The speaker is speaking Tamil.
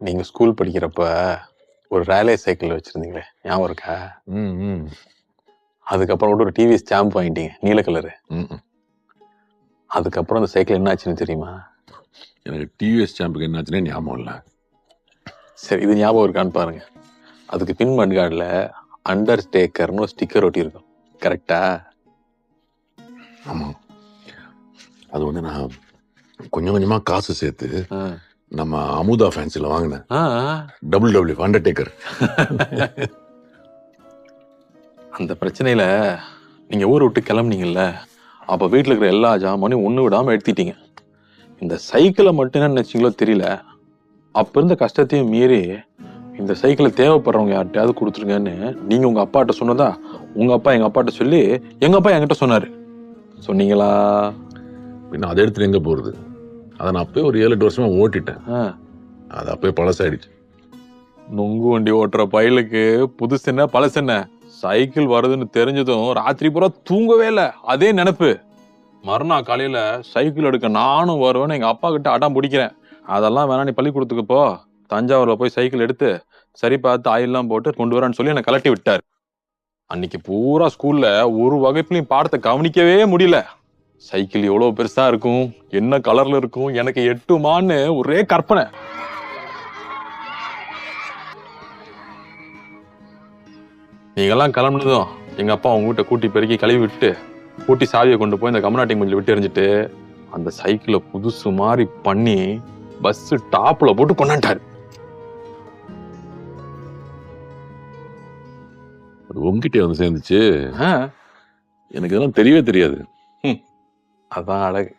நீங்க ஸ்கூல் படிக்கிறப்ப ஒரு ரேலே சைக்கிள் வச்சிருந்தீங்களே, ஞாபகம் இருக்கா? ம், ம். அதுக்கப்புறம் கூட ஒரு டிவிஎஸ் சாம்ப் வாங்கிட்டீங்க, நீல கலரு. ம். அதுக்கப்புறம் அந்த சைக்கிள் என்ன ஆச்சுன்னு தெரியுமா? எனக்கு டிவிஎஸ் சாம்புக்கு என்னாச்சுன்னே ஞாபகம் இல்லை. சரி, இது ஞாபகம் இருக்கான்னு பாருங்க. அதுக்கு பின் மண்கார்டில் அண்டர்டேக்கர்னு ஒரு ஸ்டிக்கர் ஒட்டி இருக்கும். கரெக்டா? ஆமாம். அது வந்து நான் கொஞ்சம் கொஞ்சமா காசு சேர்த்து நம்ம அமுதா ஃபேன்சில வாங்கினேன். WW Undertaker. அந்த பிரச்சனையில நீங்க ஊரை விட்டு கிளம்புனீங்கல்ல, அப்ப வீட்டுல இருக்கிற எல்லா ஜாமானையும் ஒண்ணு விடாம எடுத்துட்டீங்க. இந்த சைக்கிளை மட்டும் என்ன நினைச்சீங்களோ தெரியல, அப்ப இருந்த கஷ்டத்தையும் மீறி இந்த சைக்கிளை தேவைப்படுறவங்க யார்கிட்டயாவது கொடுத்துருங்கன்னு நீங்க உங்க அப்பாட்ட சொன்னதா உங்க அப்பா எங்க அப்பாட்ட சொல்லி எங்க அப்பா என்கிட்ட சொன்னாரு. சொன்னீங்களா? பின்ன அதை எடுத்துட்டு எங்க போறது? அதை நான் அப்பயே ஒரு 7-8 வருஷமா ஓட்டிட்டேன். அது அப்பயே பழசாயிடுச்சு. நொங்கு வண்டி ஓட்டுற பயலுக்கு புதுசு என்ன பழசு என்ன? சைக்கிள் வருதுன்னு தெரிஞ்சதும் ராத்திரி பூரா தூங்கவே இல்லை, அதே நினைப்பு. மறுநாள் காலையில சைக்கிள் எடுக்க நானும் வருவேன்னு எங்க அப்பா கிட்ட அடம் பிடிக்கிறேன். அதெல்லாம் வேணா, நீ பள்ளிக்கூடத்துக்கு போ, தஞ்சாவூர்ல போய் சைக்கிள் எடுத்து சரி பார்த்து ஆயில்லாம் போட்டு கொண்டு வரேன்னு சொல்லி என்னை கலட்டி விட்டாரு. அன்னைக்கு பூரா ஸ்கூல்ல ஒரு வகுப்புலையும் பாடத்தை கவனிக்கவே முடியல. சைக்கிள் எவ்வளவு பெருசா இருக்கும், என்ன கலர்ல இருக்கும், எனக்கு எட்டுமான்னு ஒரே கற்பனை. நீங்கெல்லாம் கிளம்புனதும் எங்க அப்பா அவங்க வீட்டை கூட்டி பெருக்கி கழுவி விட்டு கூட்டி சாவியை கொண்டு போய் இந்த கம்நாட்டி மஞ்சள் விட்டு எறிஞ்சிட்டு அந்த சைக்கிளை புதுசு மாதிரி பண்ணி பஸ் டாப்ல போட்டு கொண்டாண்டாரு. அது உங்ககிட்ட வந்து சேர்ந்துச்சு. எனக்கு இதெல்லாம் தெரியவே தெரியாது. அதான் அழகு.